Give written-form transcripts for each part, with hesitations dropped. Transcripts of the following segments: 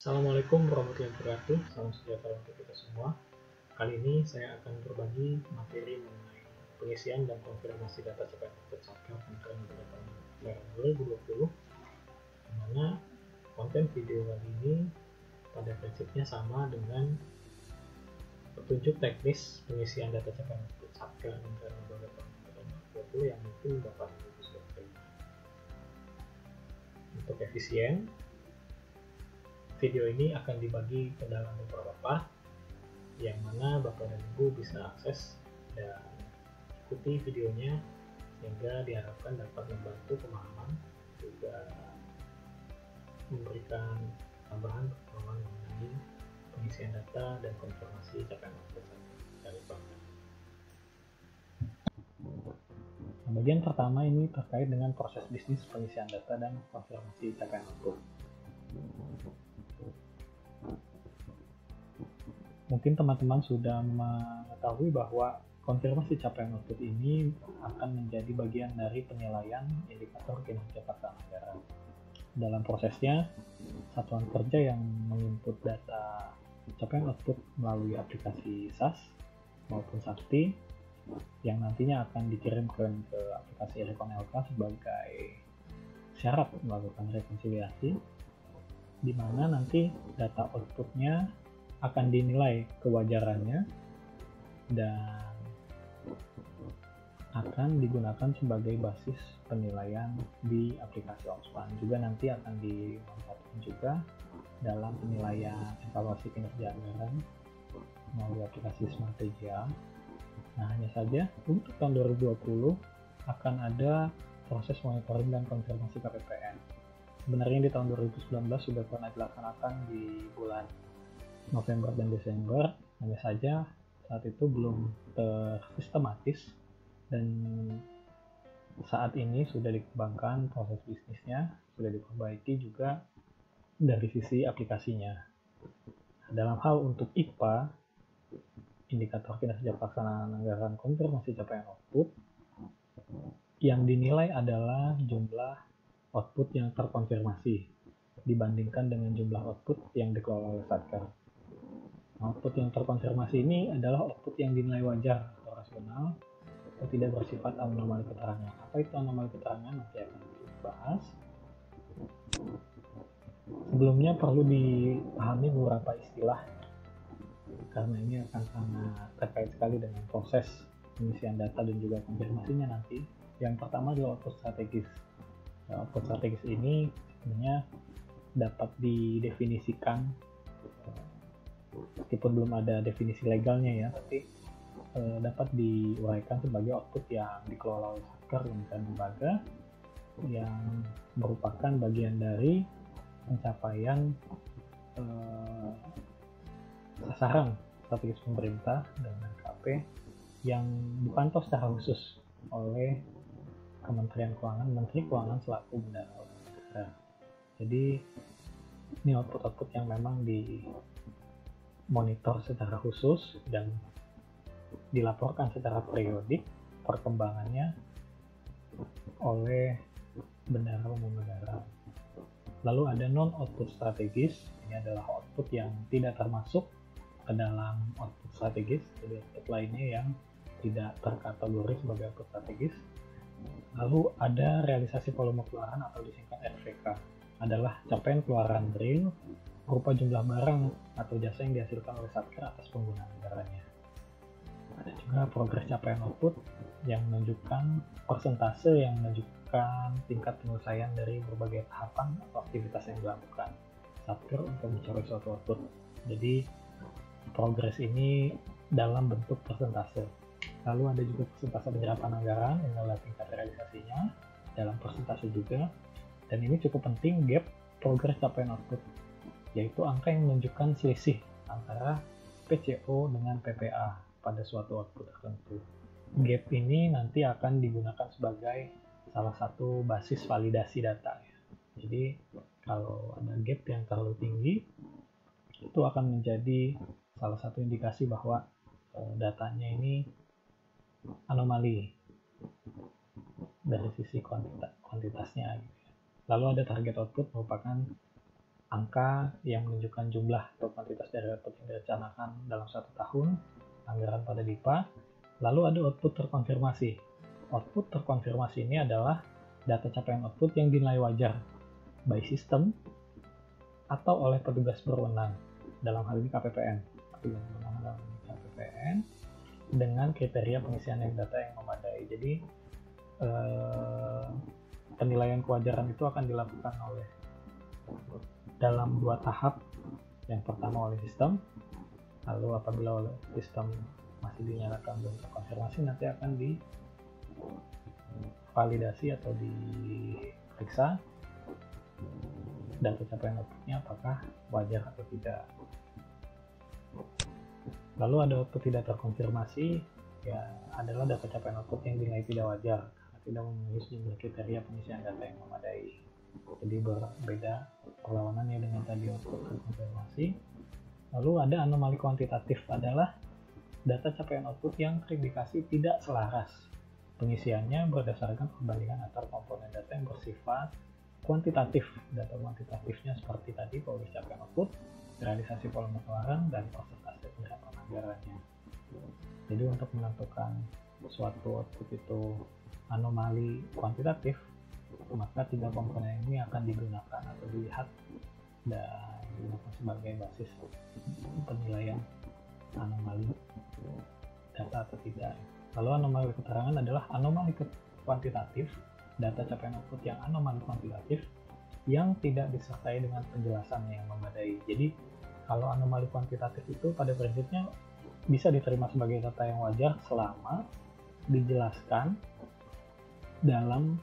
Assalamualaikum warahmatullahi wabarakatuh. Salam sejahtera untuk kita semua. Kali ini saya akan berbagi materi mengenai pengisian dan konfirmasi data capaian Satker Kementerian Negara 2020, di mana konten video kali ini pada prinsipnya sama dengan petunjuk teknis pengisian data capaian Satker Kementerian Negara 2020 yang mungkin dapat Ibu sudah terima. Untuk efisien, video ini akan dibagi ke dalam beberapa part, yang mana Bapak dan Ibu bisa akses dan ikuti videonya sehingga diharapkan dapat membantu pemahaman, juga memberikan tambahan pengetahuan mengenai pengisian data dan konfirmasi capaian output dari Bapak. Nah, bagian pertama ini terkait dengan proses bisnis pengisian data dan konfirmasi capaian output. Mungkin teman-teman sudah mengetahui bahwa konfirmasi capaian output ini akan menjadi bagian dari penilaian indikator kinerja pelaksanaan anggaran. Dalam prosesnya, satuan kerja yang menginput data capaian output melalui aplikasi SAS maupun Sakti yang nantinya akan dikirimkan ke aplikasi Recon-LK sebagai syarat melakukan rekonsiliasi, di mana nanti data outputnya akan dinilai kewajarannya dan akan digunakan sebagai basis penilaian di aplikasi Oxfam. Juga nanti akan dimanfaatkan juga dalam penilaian evaluasi kinerja anggaran melalui aplikasi Smartegia. Nah, hanya saja untuk tahun 2020 akan ada proses monitoring dan konfirmasi KPPN. Sebenarnya di tahun 2019 sudah pernah dilaksanakan di bulan November dan Desember, hanya saja saat itu belum tersistematis, dan saat ini sudah dikembangkan proses bisnisnya, sudah diperbaiki juga dari sisi aplikasinya. Dalam hal untuk IPA, indikator kinerja pelaksanaan anggaran konfirmasi capaian output, yang dinilai adalah jumlah output yang terkonfirmasi dibandingkan dengan jumlah output yang dikelola oleh Satker. Output yang terkonfirmasi ini adalah output yang dinilai wajar atau rasional atau tidak bersifat anomali keterangan. Apa itu anomali keterangan? Nanti akan dibahas. Sebelumnya perlu dipahami beberapa istilah, karena ini akan sangat terkait sekali dengan proses pengisian data dan juga konfirmasinya nanti. Yang pertama adalah output strategis. Output strategis ini sebenarnya dapat didefinisikan, meskipun belum ada definisi legalnya ya, tapi dapat diuraikan sebagai output yang dikelola oleh Satker dan lembaga yang merupakan bagian dari pencapaian sasaran strategis pemerintah dan KP yang dipantau secara khusus oleh Kementerian Keuangan, Menteri Keuangan selaku bendahara negara. Jadi ini output-output yang memang dimonitor secara khusus dan dilaporkan secara periodik perkembangannya oleh bendahara umum negara. Lalu ada non-output strategis, ini adalah output yang tidak termasuk ke dalam output strategis, jadi output lainnya yang tidak terkategori sebagai output strategis. Lalu ada realisasi volume keluaran atau disingkat RVK, adalah capaian keluaran real berupa jumlah barang atau jasa yang dihasilkan oleh Satker atas penggunaan anggarannya. Ada juga progres capaian output yang menunjukkan persentase yang menunjukkan tingkat penyelesaian dari berbagai tahapan atau aktivitas yang dilakukan Satker untuk mencapai suatu output. Jadi progres ini dalam bentuk persentase. Lalu ada juga persentase penyerapan anggaran, yang adalah tingkat realisasinya dalam persentase juga. Dan ini cukup penting, gap progres capaian output, yaitu angka yang menunjukkan selisih antara PCO dengan PPA pada suatu output tertentu. Gap ini nanti akan digunakan sebagai salah satu basis validasi data. Jadi kalau ada gap yang terlalu tinggi, itu akan menjadi salah satu indikasi bahwa datanya ini anomali dari sisi kuantitasnya. Lalu ada target output, merupakan angka yang menunjukkan jumlah atau kuantitas dari output yang direncanakan dalam 1 tahun, anggaran pada DIPA. Lalu ada output terkonfirmasi. Output terkonfirmasi ini adalah data capaian output yang dinilai wajar by system atau oleh petugas berwenang, dalam hal ini KPPN. Dengan kriteria pengisian data yang memadai. Jadi penilaian kewajaran itu akan dilakukan oleh dalam 2 tahap. Yang pertama oleh sistem, lalu apabila oleh sistem masih dinyatakan belum terkonfirmasi, nanti akan divalidasi atau diperiksa data capaian outputnya apakah wajar atau tidak. Lalu ada output tidak terkonfirmasi, ya adalah data capaian output yang dinilai tidak wajar karena tidak memenuhi sejumlah kriteria pengisian data yang memadai. Jadi berbeda perlawanannya dengan tadi output terkonfirmasi. Lalu ada anomali kuantitatif, adalah data capaian output yang terindikasi tidak selaras. Pengisiannya berdasarkan perbandingan antar komponen data yang bersifat kuantitatif. Data kuantitatifnya seperti tadi, progres capaian output, realisasi volume pengeluaran, dan proses aset penerapan anggarannya. Jadi untuk menentukan suatu output itu anomali kuantitatif, maka 3 komponen ini akan digunakan atau dilihat dan digunakan sebagai basis penilaian anomali data atau tidak. Lalu anomali keterangan adalah anomali kuantitatif, data capaian output yang anomali kuantitatif yang tidak disertai dengan penjelasan yang memadai. Jadi kalau anomali kuantitatif itu pada prinsipnya bisa diterima sebagai data yang wajar selama dijelaskan dalam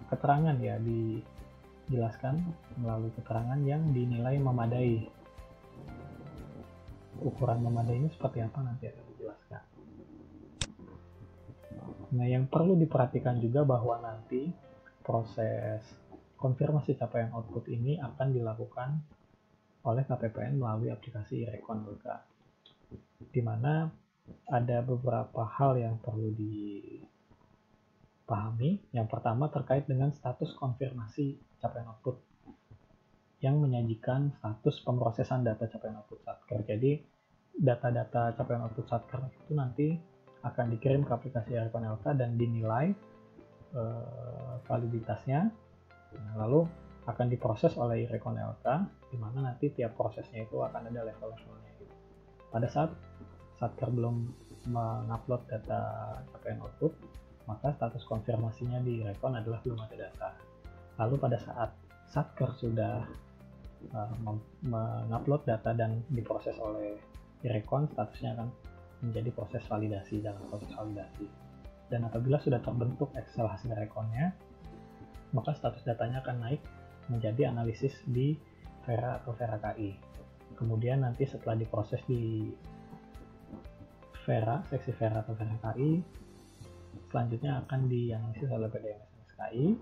keterangan, ya, dijelaskan melalui keterangan yang dinilai memadai. Ukuran memadai ini seperti apa nanti akan dijelaskan. Nah, yang perlu diperhatikan juga bahwa nanti proses konfirmasi capaian output ini akan dilakukan oleh KPPN melalui aplikasi Recon LK, di mana ada beberapa hal yang perlu dipahami. Yang pertama terkait dengan status konfirmasi capaian output yang menyajikan status pemrosesan data capaian output Satker. Jadi data-data capaian output Satker itu nanti akan dikirim ke aplikasi Recon LK dan dinilai validitasnya. Nah, lalu akan diproses oleh Recon LK, di mana nanti tiap prosesnya itu akan ada level-levelnya. Pada saat Satker belum mengupload data capaian output, maka status konfirmasinya di Recon adalah belum ada data. Lalu pada saat Satker sudah mengupload data dan diproses oleh Recon, statusnya akan menjadi proses validasi, dalam proses validasi. Dan apabila sudah terbentuk Excel hasil Reconnya, maka status datanya akan naik menjadi analisis di Vera atau Vera KI. Kemudian nanti setelah diproses di Vera, seksi Vera atau Vera KI, selanjutnya akan dianalisis oleh PDMS KI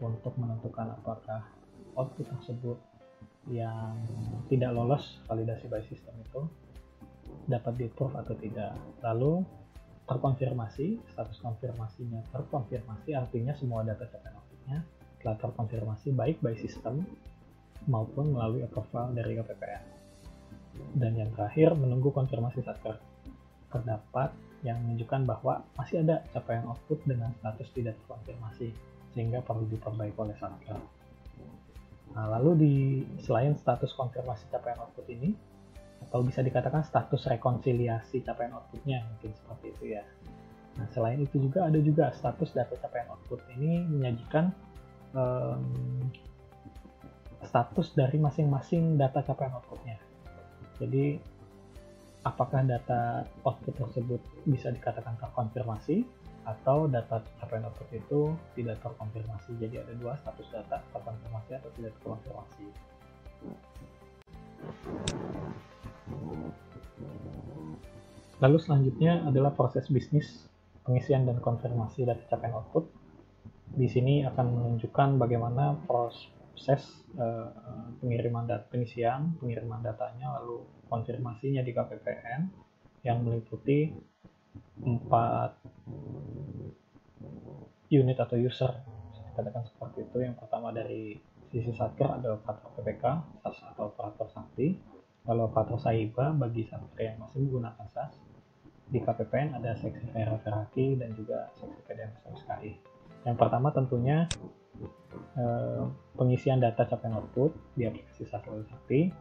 untuk menentukan apakah output tersebut yang tidak lolos validasi by system itu dapat di-approve atau tidak. Lalu terkonfirmasi, status konfirmasinya terkonfirmasi, artinya semua data capaian outputnya telah terkonfirmasi baik by system maupun melalui approval dari KPPN. Dan yang terakhir, menunggu konfirmasi Satker. Terdapat yang menunjukkan bahwa masih ada capaian output dengan status tidak terkonfirmasi, sehingga perlu diperbaiki oleh Satker. Nah, lalu selain status konfirmasi capaian output ini, atau bisa dikatakan status rekonsiliasi capaian outputnya, mungkin seperti itu ya. Nah, selain itu juga ada juga status data capaian output ini menyajikan status dari masing-masing data capaian outputnya. Jadi apakah data output tersebut bisa dikatakan terkonfirmasi atau data capaian output itu tidak terkonfirmasi. Jadi ada 2 status data, terkonfirmasi atau tidak terkonfirmasi. Lalu selanjutnya adalah proses bisnis pengisian dan konfirmasi data capaian output. Di sini akan menunjukkan bagaimana proses pengiriman datanya, lalu konfirmasinya di KPPN yang meliputi 4 unit atau user, bisa dikatakan seperti itu. Yang pertama dari sisi Satker ada operator PPK, SAS atau operator sakti. Kalau operator Saiba bagi Satker yang masih menggunakan SAS, di KPPN ada seksi Vera-Veraki dan juga seksi PDM-SMSKI. Yang pertama tentunya pengisian data capaian output di aplikasi SAS Lalu Sakti.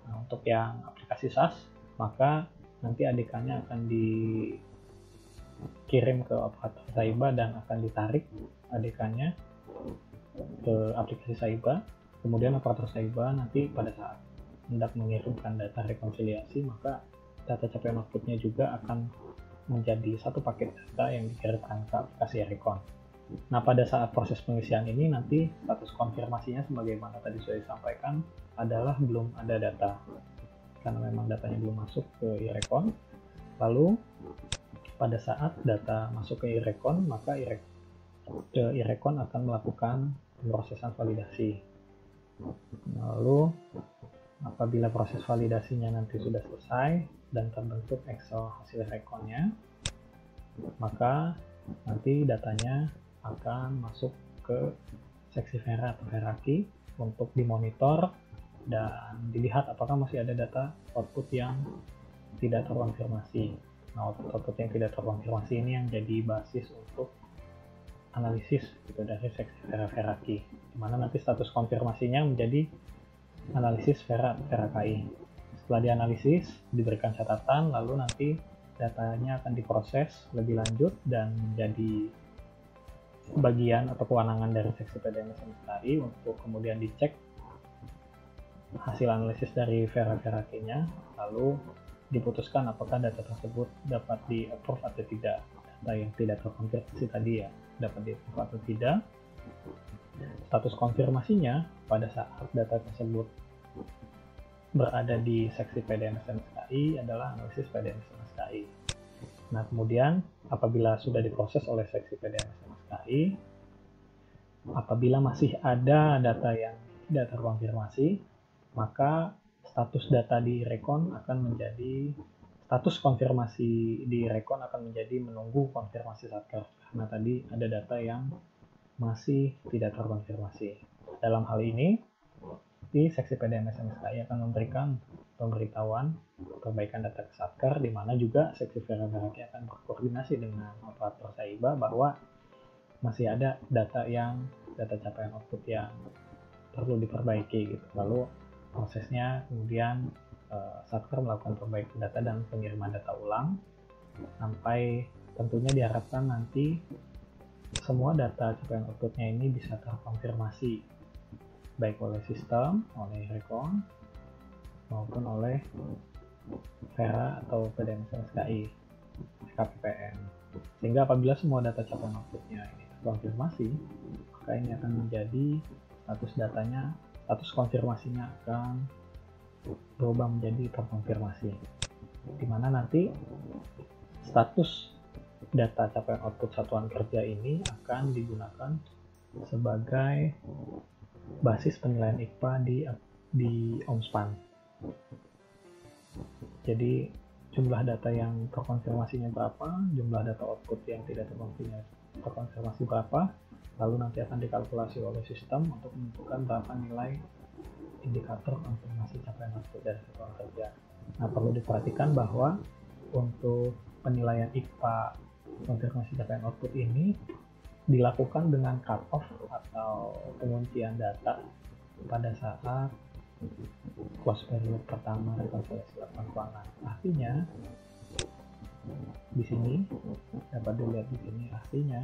Nah, untuk yang aplikasi SAS, maka nanti ADK-nya akan dikirim ke operator Saiba dan akan ditarik ADK-nya ke aplikasi Saiba. Kemudian operator Saiba nanti pada saat hendak mengirimkan data rekonsiliasi, maka data capaian outputnya juga akan menjadi satu paket data yang dikirimkan ke aplikasi Recon. Nah, pada saat proses pengisian ini nanti status konfirmasinya sebagaimana tadi sudah disampaikan adalah belum ada data, karena memang datanya belum masuk ke iRecon. Lalu pada saat data masuk ke iRecon, maka iRecon akan melakukan pemrosesan validasi. Lalu apabila proses validasinya nanti sudah selesai dan terbentuk Excel hasil rekonnya, maka nanti datanya akan masuk ke seksi Vera atau Veraki untuk dimonitor dan dilihat apakah masih ada data output yang tidak terkonfirmasi. Nah, output yang tidak terkonfirmasi ini yang jadi basis untuk analisis gitu dari seksi Vera-Veraki, di mana nanti status konfirmasinya menjadi analisis Vera-KI. Setelah dianalisis, diberikan catatan, lalu nanti datanya akan diproses lebih lanjut dan menjadi bagian atau kewenangan dari seksi PDM-SMSKI untuk kemudian dicek hasil analisis dari Vera-Veraki-nya, lalu diputuskan apakah data tersebut dapat di-approve atau tidak. Data yang tidak terkonfirmasi tadi ya, dapat di-approve atau tidak. Status konfirmasinya pada saat data tersebut berada di seksi PDM-SMSKI adalah analisis PDM-SMSKI. Nah, kemudian apabila sudah diproses oleh seksi PDM-SMSKI, apabila masih ada data yang tidak terkonfirmasi, maka status data di Recon akan menjadi status konfirmasi di Recon akan menjadi menunggu konfirmasi Satker, karena tadi ada data yang masih tidak terkonfirmasi. Dalam hal ini, di seksi PDM-SMSKI akan memberikan pemberitahuan perbaikan data ke Satker, di mana juga seksi Vera-Veraki akan berkoordinasi dengan operator Saiba bahwa masih ada data capaian output yang perlu diperbaiki gitu. Lalu prosesnya kemudian Satker melakukan perbaikan data dan pengiriman data ulang sampai tentunya diharapkan nanti semua data capaian outputnya ini bisa terkonfirmasi baik oleh sistem, oleh Recon maupun oleh Vera atau PDM-SMSKI KPPN. Sehingga apabila semua data capaian outputnya ini terkonfirmasi, maka ini akan menjadi status konfirmasinya akan berubah menjadi terkonfirmasi, di mana nanti status data capaian output satuan kerja ini akan digunakan sebagai basis penilaian IKPA di OMSPAN. Jadi jumlah data yang terkonfirmasinya berapa, jumlah data output yang tidak terkonfirmasi berapa, lalu nanti akan dikalkulasi oleh sistem untuk menentukan berapa nilai indikator konfirmasi capaian output dari satuan kerja. Nah, perlu diperhatikan bahwa untuk penilaian IKPA konfirmasi capaian output ini dilakukan dengan cut-off atau penguncian data pada saat close period pertama rekonsiliasi laporan keuangan. Artinya di sini dapat dilihat di sini, artinya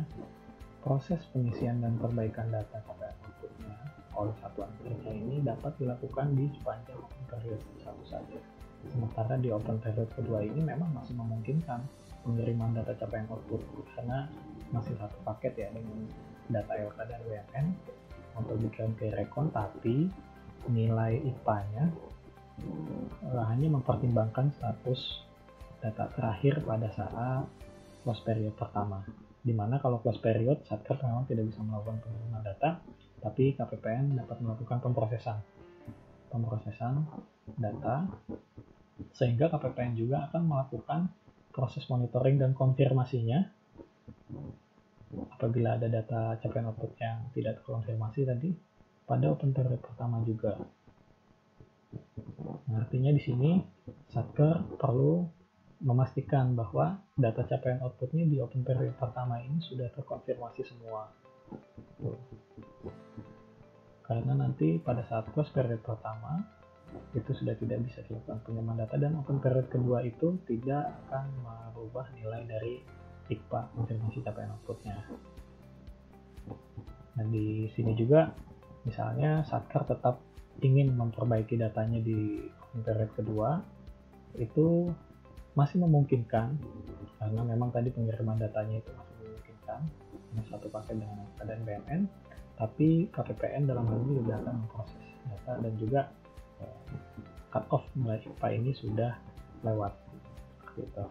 proses pengisian dan perbaikan data capaian outputnya oleh satuan kerja ini dapat dilakukan di sepanjang open period satu saja. Sementara di open period kedua ini memang masih memungkinkan pengiriman data capaian output karena masih satu paket ya dengan data LK dan WMN untuk dikirim ke Recon, tapi nilai IKPA-nya hanya mempertimbangkan status data terakhir pada saat close period pertama. Dimana kalau close period, Satker memang tidak bisa melakukan pengiriman data, tapi KPPN dapat melakukan pemrosesan data, sehingga KPPN juga akan melakukan proses monitoring dan konfirmasinya apabila ada data capaian output yang tidak terkonfirmasi tadi, pada open period pertama juga. Artinya di sini Satker perlu memastikan bahwa data capaian outputnya di open period pertama ini sudah terkonfirmasi semua. Karena nanti pada saat close period pertama itu sudah tidak bisa dilakukan pengiriman data, dan open period kedua itu tidak akan merubah nilai dari ICPA konfirmasi capaian outputnya. Nah di sini juga misalnya Satker tetap ingin memperbaiki datanya di open period kedua, itu masih memungkinkan karena memang tadi pengiriman datanya itu masih memungkinkan dengan satu paket dengan keadaan BMN, tapi KPPN dalam hal ini juga akan memproses data dan juga cut off mulai ICPA ini sudah lewat gitu.